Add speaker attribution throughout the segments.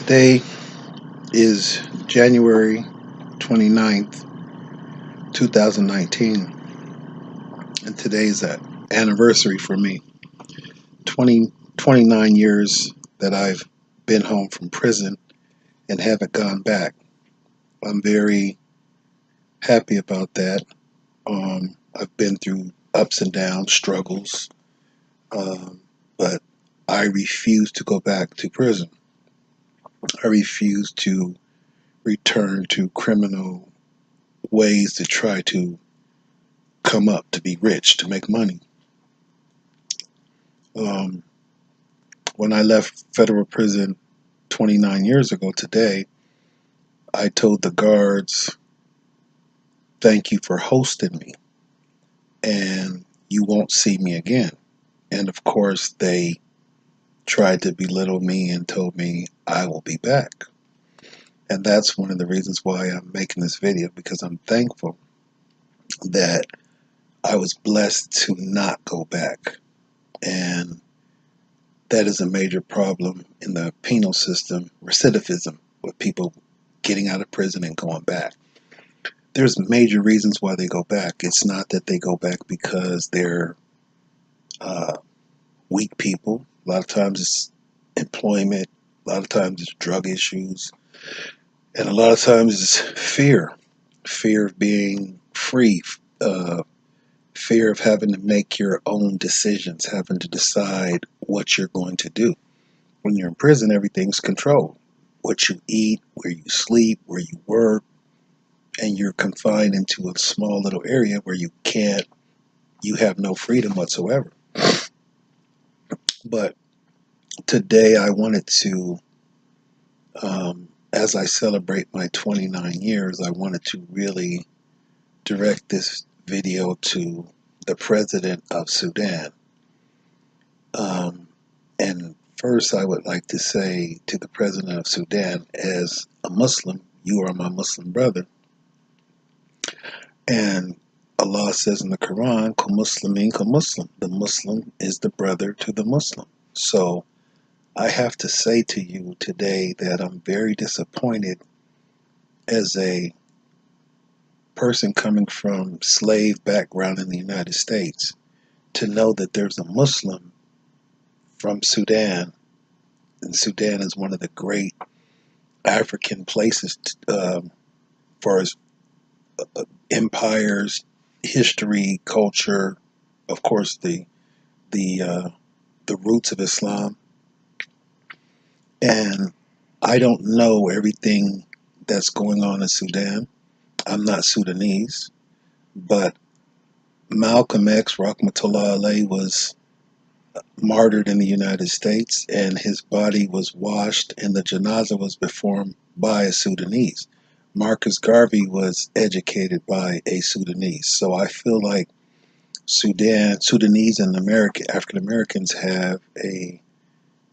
Speaker 1: Today is January 29th, 2019, and today's an anniversary for me. 29 years that I've been home from prison and haven't gone back. I'm very happy about that. I've been through ups and downs, struggles, but I refuse to go back to prison. I refuse to return to criminal ways to try to come up, to be rich, to make money. Um, when I left federal prison 29 years ago today, I told the guards, thank you for hosting me, and you won't see me again. And of course, they tried to belittle me and told me I will be back. And that's one of the reasons why I'm making this video, because I'm thankful that I was blessed to not go back. And that is a major problem in the penal system, recidivism, with people getting out of prison and going back. There's major reasons why they go back. It's not that they go back because they're weak people. A lot of times it's employment. A lot of times it's drug issues. And a lot of times it's fear. Fear of being free. Fear of having to make your own decisions, having to decide what you're going to do. When you're in prison, everything's controlled. What you eat, where you sleep, where you work, and you're confined into a small little area where you have no freedom whatsoever. But today I wanted to, as I celebrate my 29 years, I wanted to really direct this video to the president of Sudan. And first, I would like to say to the president of Sudan, as a Muslim, you are my Muslim brother. And Allah says in the Quran, Kul Muslimin Kul Muslim. The Muslim is the brother to the Muslim. So I have to say to you today that I'm very disappointed as a person coming from slave background in the United States to know that there's a Muslim from Sudan, and Sudan is one of the great African places for as empires, history, culture, of course the roots of Islam. And I don't know everything that's going on in Sudan. I'm not Sudanese, but Malcolm X, Rahmatullah Alayhi, was martyred in the United States, and his body was washed, and the janazah was performed by a Sudanese. Marcus Garvey was educated by a Sudanese. So I feel like Sudanese and African Americans have a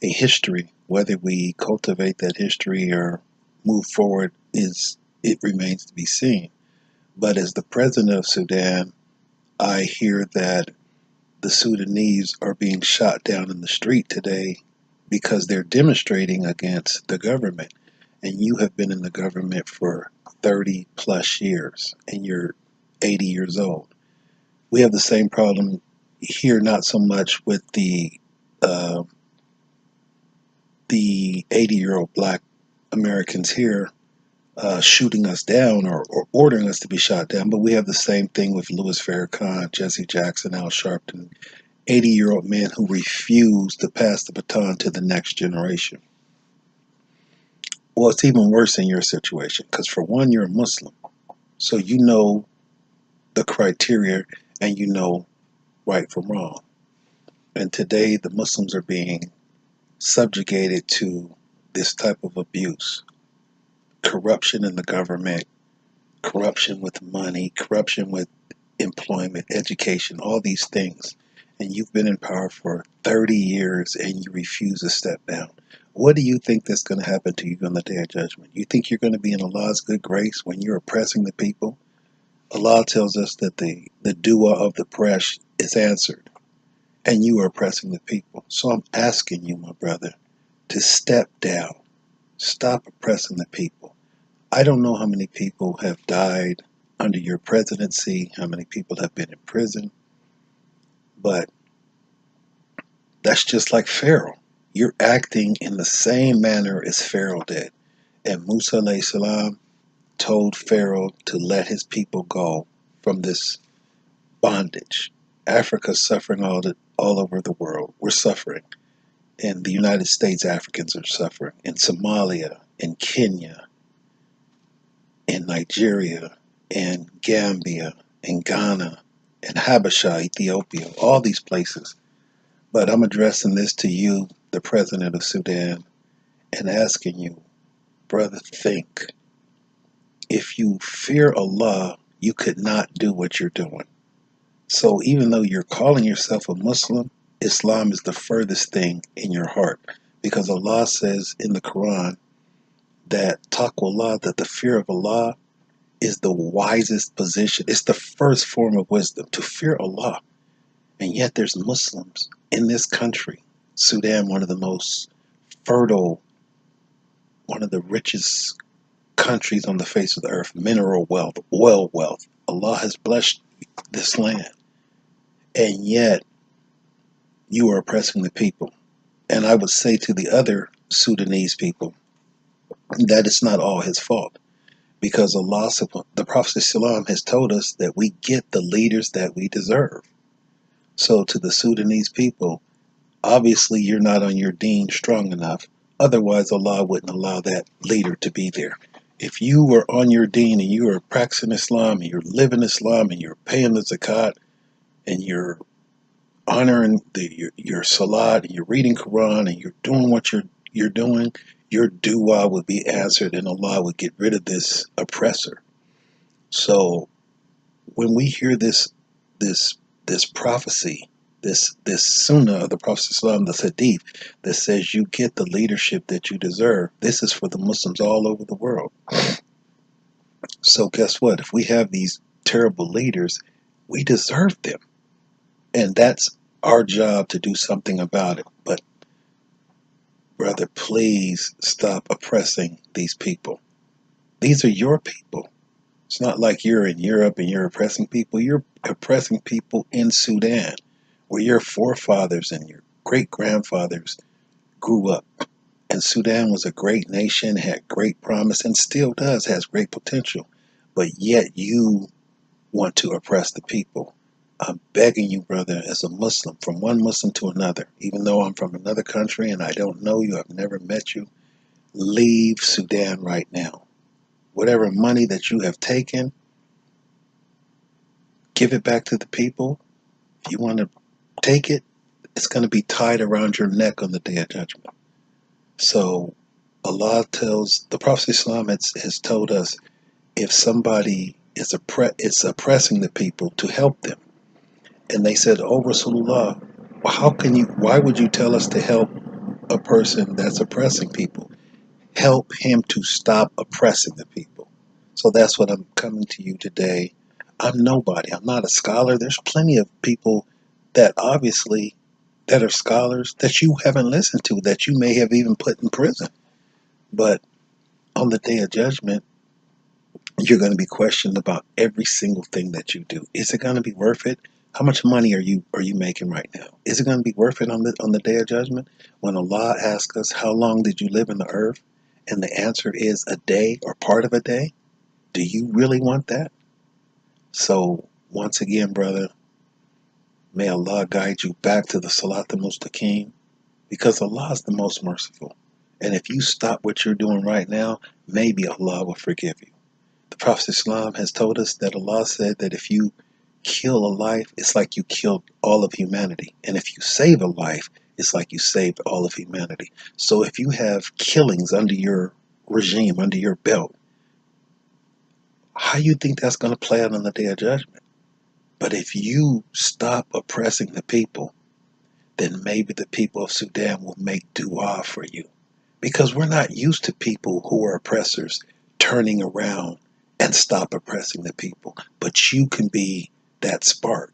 Speaker 1: history. Whether we cultivate that history or move forward, it remains to be seen. But as the president of Sudan, I hear that the Sudanese are being shot down in the street today because they're demonstrating against the government. And you have been in the government for 30 plus years, and you're 80 years old. We have the same problem here, not so much with the 80-year-old black Americans here shooting us down or ordering us to be shot down, but we have the same thing with Louis Farrakhan, Jesse Jackson, Al Sharpton, 80-year-old men who refuse to pass the baton to the next generation. Well, it's even worse in your situation because, for one, you're a Muslim, so you know the criteria and you know right from wrong. And today the Muslims are being subjugated to this type of abuse. Corruption in the government, corruption with money, corruption with employment, education, all these things. And you've been in power for 30 years and you refuse to step down. What do you think that's going to happen to you on the day of judgment? You think you're going to be in Allah's good grace when you're oppressing the people? Allah tells us that the dua of the oppressed is answered, and you are oppressing the people. So I'm asking you, my brother, to step down. Stop oppressing the people. I don't know how many people have died under your presidency, how many people have been in prison, but that's just like Pharaoh. You're acting in the same manner as Pharaoh did. And Musa alayhi salam told Pharaoh to let his people go from this bondage. Africa's suffering all over the world. We're suffering. In the United States, Africans are suffering. In Somalia, in Kenya, in Nigeria, in Gambia, in Ghana, in Habasha, Ethiopia, all these places. But I'm addressing this to you, the president of Sudan, and asking you, brother, think. If you fear Allah, you could not do what you're doing. So even though you're calling yourself a Muslim, Islam is the furthest thing in your heart. Because Allah says in the Quran that taqwallah, that the fear of Allah is the wisest position. It's the first form of wisdom, to fear Allah. And yet there's Muslims in this country, Sudan, one of the most fertile, one of the richest countries on the face of the earth, mineral wealth, oil wealth. Allah has blessed this land. And yet you are oppressing the people. And I would say to the other Sudanese people that it's not all his fault. Because Allah, the Prophet ﷺ has told us that we get the leaders that we deserve. So to the Sudanese people, obviously you're not on your deen strong enough. Otherwise Allah wouldn't allow that leader to be there. If you were on your deen and you are practicing Islam and you're living Islam and you're paying the zakat and you're honoring your salat and you're reading Quran and you're doing what you're doing, your dua would be answered and Allah would get rid of this oppressor. So when we hear this prophecy, this sunnah of the Prophet ﷺ, the hadith that says you get the leadership that you deserve, this is for the Muslims all over the world. So guess what? If we have these terrible leaders, we deserve them. And that's our job to do something about it. But brother, please stop oppressing these people. These are your people. It's not like you're in Europe and you're oppressing people. You're oppressing people in Sudan, where your forefathers and your great-grandfathers grew up. And Sudan was a great nation, had great promise, and still does, has great potential. But yet you want to oppress the people. I'm begging you, brother, as a Muslim, from one Muslim to another, even though I'm from another country and I don't know you, I've never met you, leave Sudan right now. Whatever money that you have taken, give it back to the people. If you want to take it, it's going to be tied around your neck on the day of judgment. So Allah tells, the Prophet Islam has told us, if somebody is oppressing the people, to help them. And they said, oh Rasulullah, why would you tell us to help a person that's oppressing people? Help him to stop oppressing the people. So that's what I'm coming to you today. I'm nobody. I'm not a scholar. There's plenty of people that obviously that are scholars that you haven't listened to, that you may have even put in prison. But on the day of judgment, you're going to be questioned about every single thing that you do. Is it going to be worth it? How much money are you making right now? Is it going to be worth it on the day of judgment? When Allah asks us, how long did you live on the earth? And the answer is a day or part of a day. Do you really want that? So once again, brother, may Allah guide you back to the Salat al-Mustaqim, because Allah is the most merciful. And if you stop what you're doing right now, maybe Allah will forgive you. The Prophet Islam has told us that Allah said that if you kill a life, it's like you killed all of humanity. And if you save a life, it's like you saved all of humanity. So if you have killings under your regime, under your belt, how do you think that's going to play out on the day of judgment? But if you stop oppressing the people, then maybe the people of Sudan will make dua for you. Because we're not used to people who are oppressors turning around and stop oppressing the people. But you can be that spark.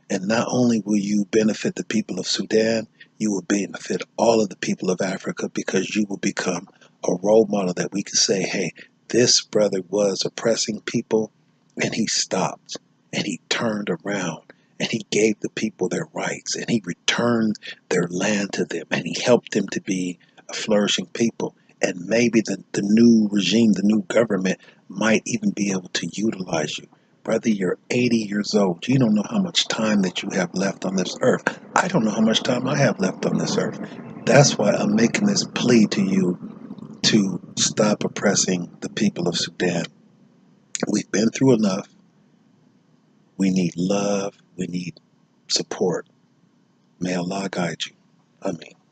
Speaker 1: And not only will you benefit the people of Sudan, you will benefit all of the people of Africa, because you will become a role model that we could say, hey, this brother was oppressing people and he stopped and he turned around and he gave the people their rights and he returned their land to them and he helped them to be a flourishing people. And maybe the new regime, the new government might even be able to utilize you. Brother, you're 80 years old. You don't know how much time that you have left on this earth. I don't know how much time I have left on this earth. That's why I'm making this plea to you to stop oppressing the people of Sudan. We've been through enough. We need love. We need support. May Allah guide you. Amen.